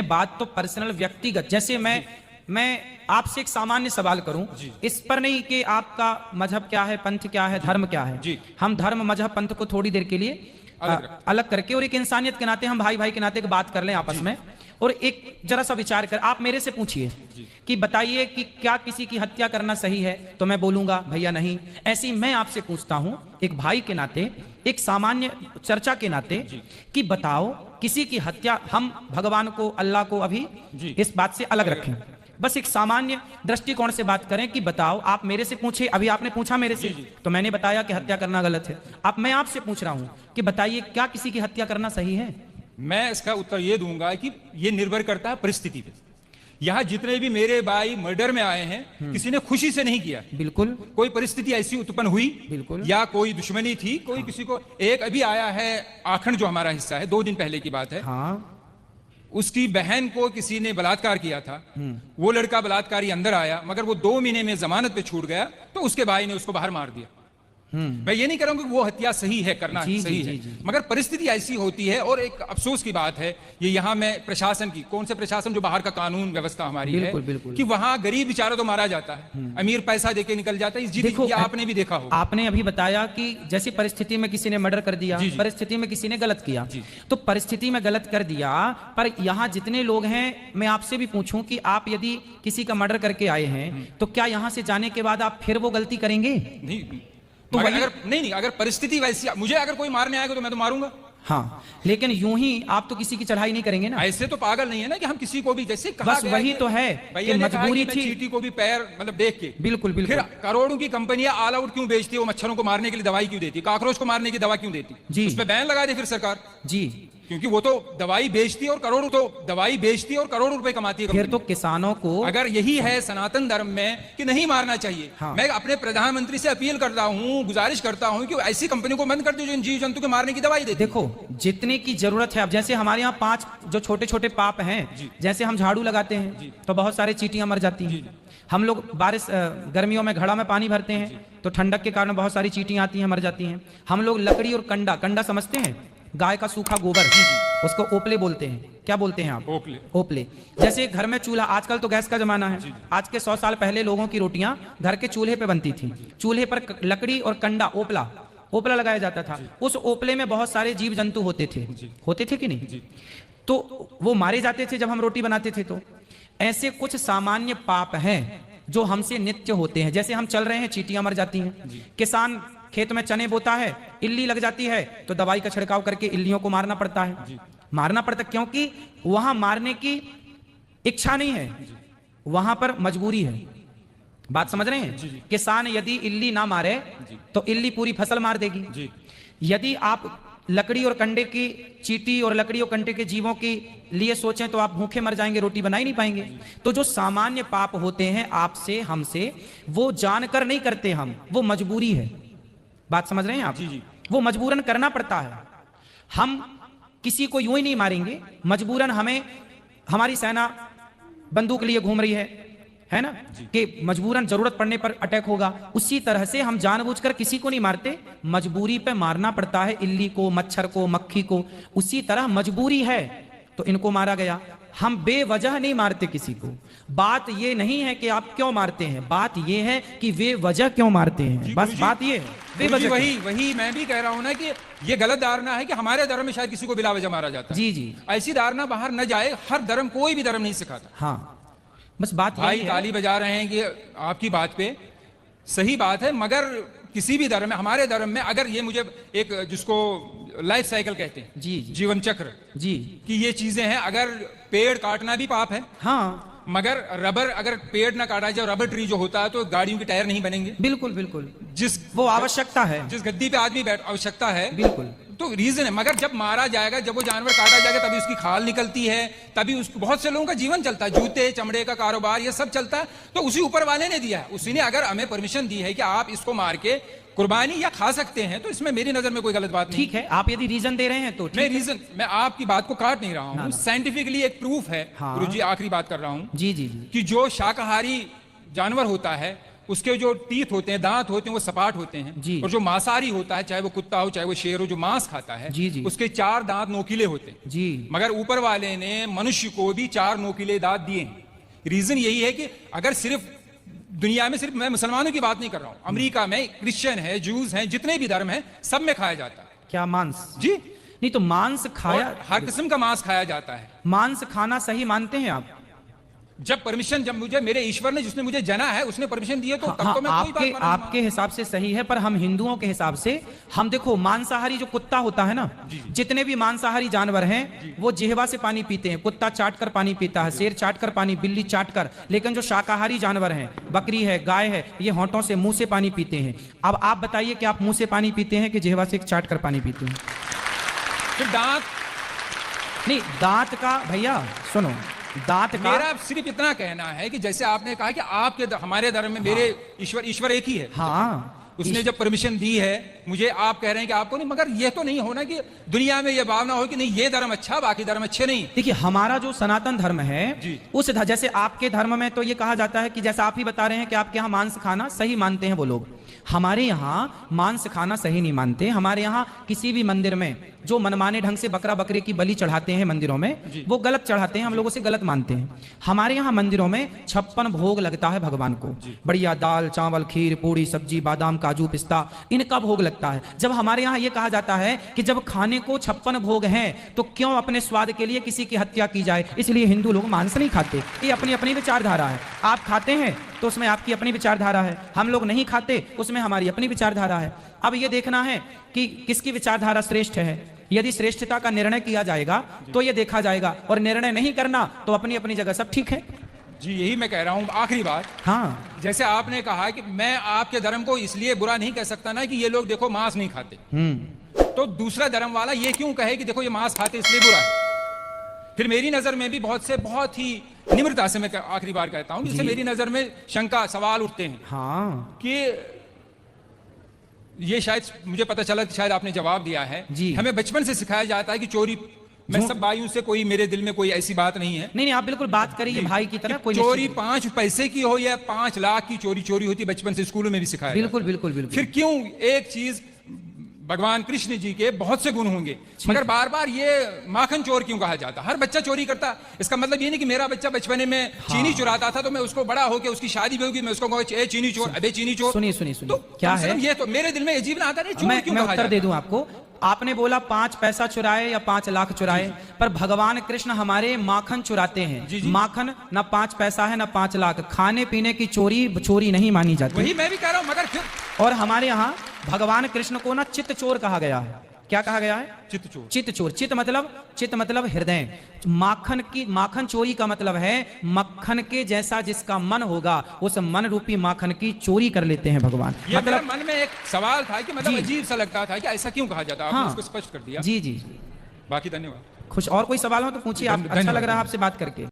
बात तो पर्सनल व्यक्तिगत, जैसे मैं आपसे एक सामान्य सवाल करूं, इस पर नहीं कि आपका मजहब क्या है, पंथ क्या है, धर्म क्या है। हम धर्म मजहब पंथ को थोड़ी देर के लिए अलग करके और एक इंसानियत के नाते, हम भाई भाई के नाते बात कर लें आपस में, और एक जरा सा विचार कर आप मेरे से पूछिए कि बताइए कि क्या किसी की हत्या करना सही है, तो मैं बोलूंगा भैया नहीं। ऐसे ही मैं आपसे पूछता हूं एक भाई के नाते, एक सामान्य चर्चा के नाते, कि बताओ किसी की हत्या, हम भगवान को, अल्लाह को अभी इस बात से अलग रखें, बस एक सामान्य दृष्टिकोण से बात करें कि बताओ, आप मेरे से पूछे, अभी आपने पूछा मेरे से, तो मैंने बताया कि हत्या करना गलत है। अब मैं आपसे पूछ रहा हूं कि बताइए क्या किसी की हत्या करना सही है? मैं इसका उत्तर ये दूंगा कि ये निर्भर करता है परिस्थिति पे। यहाँ जितने भी मेरे भाई मर्डर में आए हैं, किसी ने खुशी से नहीं किया, बिल्कुल, कोई परिस्थिति ऐसी उत्पन्न हुई, बिल्कुल, या कोई दुश्मनी थी, कोई किसी को, एक अभी आया है आखंड जो हमारा हिस्सा है, 2 दिन पहले की बात है, उसकी बहन को किसी ने बलात्कार किया था, वो लड़का बलात्कारी अंदर आया, मगर वो 2 महीने में जमानत पे छूट गया, तो उसके भाई ने उसको बाहर मार दिया। मैं ये नहीं कह रहा हूं कि वो हत्या सही है, करना सही है, मगर परिस्थिति ऐसी होती है। और एक अफसोस की बात है, ये यहाँ में प्रशासन की, कौन से प्रशासन, जो बाहर का कानून व्यवस्था हमारी है, कि वहां गरीब बेचारा तो मारा जाता है, अमीर पैसा देके निकल जाता है। देखो, आपने भी देखा होगा, आपने अभी बताया कि जैसी परिस्थिति में किसी ने मर्डर कर दिया, परिस्थिति में किसी ने गलत किया, तो परिस्थिति में गलत कर दिया, पर यहाँ जितने लोग हैं, मैं आपसे भी पूछूं कि आप यदि किसी का मर्डर करके आए हैं, तो क्या यहाँ से जाने के बाद आप फिर वो गलती करेंगे? नहीं, तो अगर नहीं, अगर परिस्थिति वैसी, मुझे अगर कोई मारने आएगा तो मैं तो मारूंगा। हाँ, लेकिन यूं ही आप तो किसी की चढ़ाई नहीं करेंगे ना। ऐसे तो पागल नहीं है ना कि हम किसी को भी, जैसे कहा बस वही तो है कि मजबूरी थी, चींटी को भी पैर मतलब देख के। बिल्कुल बिल्कुल। फिर करोड़ों की कंपनियां ऑल आउट क्यों बेचती है? वो मच्छरों को मारने के लिए दवाई क्यों देती, कॉकरोच को मारने की दवा क्यों देती जी, उस पर बैन लगा दे फिर सरकार जी, क्योंकि वो तो दवाई बेचती है और करोड़ों रुपए कमाती है। फिर तो किसानों को, अगर यही है सनातन धर्म में कि नहीं मारना चाहिए, हाँ। मैं अपने प्रधानमंत्री से अपील करता हूं, गुजारिश करता हूं कि ऐसी कंपनी को बंद कर दो जो इन जीव जंतु के मारने की दवाई देती। देखो, जितने की जरूरत है, अब जैसे हमारे यहाँ 5 जो छोटे छोटे पाप हैं, जैसे हम झाड़ू लगाते हैं तो बहुत सारे चींटियां मर जाती हैं, हम लोग बारिश गर्मियों में घड़ा में पानी भरते हैं तो ठंडक के कारण बहुत सारी चींटियां आती हैं, मर जाती हैं। हम लोग लकड़ी और कंडा समझते हैं, गाय का सूखा गोबर, उसको ओपले बोलते हैं। क्या बोलते हैं आप? ओपले। जैसे घर में चूल्हा, आजकल तो गैस का जमाना है, आज के 100 साल पहले लोगों की रोटियां घर के चूल्हे पे बनती थी। चूल्हे पर लकड़ी और कंडा, ओपला लगाया जाता था। उस ओपले में बहुत सारे जीव जंतु होते थे कि नहीं? तो वो मारे जाते थे जब हम रोटी बनाते थे। तो ऐसे कुछ सामान्य पाप हैं जो हमसे नित्य होते हैं। जैसे हम चल रहे हैं, चींटियां मर जाती हैं। किसान खेत में चने बोता है, इल्ली लग जाती है तो दवाई का छिड़काव करके इल्लियों को मारना पड़ता है। क्योंकि वहां मारने की इच्छा नहीं है, वहां पर मजबूरी है। बात समझ रहे हैं? किसान यदि इल्ली ना मारे तो इल्ली पूरी फसल मार देगी। यदि आप लकड़ी और कंडे की, चींटी और लकड़ी और कंडे के जीवों के लिए सोचें तो आप भूखे मर जाएंगे, रोटी बना ही नहीं पाएंगे। तो जो सामान्य पाप होते हैं आपसे, हमसे, वो जानकर नहीं करते हम, वो मजबूरी है। बात समझ रहे हैं आप? वो मजबूरन करना पड़ता है। हम किसी को यूं ही नहीं मारेंगे, मजबूरन हमें, हमारी सेना बंदूक लिए घूम रही है ना, कि मजबूरन जरूरत पड़ने पर अटैक होगा। उसी तरह से हम जानबूझकर किसी को नहीं मारते, मजबूरी पे मारना पड़ता है, इल्ली को, मच्छर को, मक्खी को। उसी तरह मजबूरी है तो इनको मारा गया। हम बेवजह नहीं मारते किसी को। बात ये नहीं है कि आप क्यों मारते हैं, बात ये है कि वे वजह क्यों मारते हैं, बस बात ये है, बेवजह। वही मैं भी कह रहा हूं ना कि ये गलत धारणा है कि हमारे धर्म में शायद किसी को बिला वजह मारा जाता है। जी, ऐसी धारणा बाहर न जाए। हर धर्म, कोई भी धर्म नहीं सिखाता। हाँ, बस बात भाई ताली बजा रहे हैं कि आपकी बात पे सही बात है, मगर किसी भी धर्म में, हमारे धर्म में, अगर ये मुझे एक, जिसको लाइफ साइकिल कहते हैं, जीवन चक्र, कि ये चीजें हैं। अगर पेड़ काटना भी पाप है, हाँ, मगर रबर, अगर पेड़ ना काटा जाए, रबर ट्री जो होता है, तो गाड़ियों के टायर नहीं बनेंगे। बिल्कुल। वो आवश्यकता है, जिस गद्दी पे आदमी बैठ, आवश्यकता है, बिल्कुल, तो रीजन है। मगर जब मारा जाएगा, जब वो जानवर काटा जाएगा, तभी उसकी खाल निकलती है, तभी उसको, बहुत से लोगों का जीवन चलता है, जूते चमड़े का कारोबार, ये सब चलता है। तो उसी ऊपर वाले ने दिया है, उसी ने अगर हमें परमिशन दी है कि आप इसको मार के कुर्बानी या खा सकते हैं, तो इसमें मेरी नजर में कोई गलत बात नहीं। ठीक है, आप यदि रीजन दे रहे हैं तो मैं आपकी बात को काट नहीं रहा हूँ, साइंटिफिकली एक प्रूफ है। गुरुजी, आखिरी बात कर रहा हूँ, जी, कि जो शाकाहारी जानवर होता है उसके जो टीथ होते हैं, दांत होते हैं, वो सपाट होते हैं। जी। और जो मांसाहारी होता है, चाहे वो कुत्ता हो चाहे वो शेर हो, जो मांस खाता है, जी, जी। उसके 4 दांत नोकीले होते हैं। जी। मगर ऊपर वाले ने मनुष्य को भी 4 नोकीले दांत दिए हैं। रीजन यही है कि अगर सिर्फ दुनिया में, सिर्फ मैं मुसलमानों की बात नहीं कर रहा हूं, अमेरिका में क्रिश्चियन है, जूस हैं, जितने भी धर्म हैं, सब में खाया जाता है। क्या मांस? जी। नहीं तो मांस खाया, और हर किस्म का मांस खाया जाता है। मांस खाना सही मानते हैं आप? जब परमिशन, जब मुझे मेरे ईश्वर ने, जिसने मुझे जना है, उसने परमिशन दी है, तो तब हाँ, तो मैं कोई बात आपके मानूंगा। आपके हिसाब से सही है, पर हम हिंदुओं के हिसाब से, हम देखो मांसाहारी जो कुत्ता होता है ना, जितने भी मांसाहारी जानवर हैं वो जिह्वा से पानी पीते हैं। कुत्ता चाट कर पानी पीता है, शेर चाट कर पानी, बिल्ली चाट कर। लेकिन जो शाकाहारी जानवर हैं, बकरी है, गाय है, ये होंठों से, मुंह से पानी पीते हैं। अब आप बताइए कि आप मुंह से पानी पीते हैं कि जिह्वा से चाट कर पानी पीते हैं? फिर दांत, नहीं, दांत का भैया सुनो, दांत का, मेरा सिर्फ इतना कहना है कि जैसे आपने कहा कि आपके हमारे धर्म में मेरे ईश्वर एक ही है। हाँ, उसने जब परमिशन दी है मुझे, आप कह रहे हैं कि आपको नहीं, मगर ये तो नहीं होना कि दुनिया में ये भावना हो कि नहीं ये धर्म अच्छा, बाकी धर्म अच्छे नहीं। देखिए हमारा जो सनातन धर्म है, उस जैसे आपके धर्म में तो ये कहा जाता है कि जैसा आप ही बता रहे हैं कि आपके यहाँ मांस खाना सही मानते हैं वो लोग, हमारे यहाँ मांस खाना सही नहीं मानते। हमारे यहाँ किसी भी मंदिर में जो मनमाने ढंग से बकरा बकरे की बलि चढ़ाते हैं मंदिरों में, वो गलत चढ़ाते हैं, हम लोगों से गलत मानते हैं। हमारे यहाँ मंदिरों में 56 भोग लगता है भगवान को, बढ़िया दाल चावल खीर पूरी सब्जी बादाम काजू पिस्ता, इनका भोग लगता है। जब हमारे यहाँ ये कहा जाता है कि जब खाने को 56 भोग हैं तो क्यों अपने स्वाद के लिए किसी की हत्या की जाए, इसलिए हिंदू लोग मांस नहीं खाते। ये अपनी अपनी विचारधारा है। आप खाते हैं तो उसमें आपकी अपनी विचारधारा है, हम लोग नहीं खाते उसमें हमारी अपनी विचारधारा है। अब ये देखना है कि किसकी विचारधारा श्रेष्ठ है। यदि श्रेष्ठता का निर्णय किया जाएगा तो ये देखा जाएगा, और निर्णय नहीं करना तो अपनी अपनी जगह सब ठीक है। जी, यही मैं कह रहा हूं। आखिरी बात, हाँ, जैसे आपने कहा कि मैं आपके धर्म को इसलिए बुरा नहीं कह सकता ना कि ये लोग देखो मांस नहीं खाते, तो दूसरा धर्म वाला ये क्यों कहे कि देखो ये मांस खाते इसलिए बुरा है। फिर मेरी नजर में भी बहुत ही निम्रता से मैं आखिरी बार कहता हूं, जिससे मेरी नजर में शंका सवाल उठते हैं। हाँ, कि ये शायद मुझे पता चला कि शायद आपने जवाब दिया है। हमें बचपन से सिखाया जाता है कि चोरी, मैं सब भाइयों से, कोई मेरे दिल में कोई ऐसी बात नहीं है। नहीं, आप बिल्कुल बात करिए भाई की तरह। कोई चोरी 5 पैसे की हो या 5 लाख की चोरी होती, बचपन से स्कूलों में भी सिखाया। बिल्कुल बिल्कुल बिल्कुल। फिर क्यों एक चीज, भगवान कृष्ण जी के बहुत से गुण होंगे, मगर बार बार ये माखन चोर क्यों कहा जाता? हर बच्चा चोरी करता। इसका मतलब ये नहीं कि मेरा बच्चा बचपने में चीनी चुराता था तो मैं उसको बड़ा होकर उसकी शादी भी होगी मैं उसको कहूँ ए चीनी चोर, अबे चीनी चोर। सुनिए तो क्या है ये, तो मेरे दिल में अजीब ना आता नहीं, चोर क्यों मैं कहा उत्तर जाता? दे दूं आपको। आपने बोला 5 पैसा चुराए या 5 लाख चुराए, पर भगवान कृष्ण हमारे माखन चुराते हैं। माखन ना 5 पैसा है ना 5 लाख। खाने पीने की चोरी नहीं मानी जाती। वही मैं भी कह रहा हूं, मगर फिर और हमारे यहाँ भगवान कृष्ण को ना चित्त चोर कहा गया है। क्या कहा गया है? चित्त चोर। चित्त मतलब हृदय। माखन चोरी का मतलब है मक्खन के जैसा जिसका मन होगा, उस मन रूपी माखन की चोरी कर लेते हैं भगवान। मतलब मन में एक सवाल था कि मतलब अजीब सा लगता था कि ऐसा क्यों कहा जाता है। आपने उसको स्पष्ट कर दिया। जी। बाकी धन्यवाद। खुश और कोई सवाल हो तो पूछिए। अच्छा लग रहा है आपसे बात करके।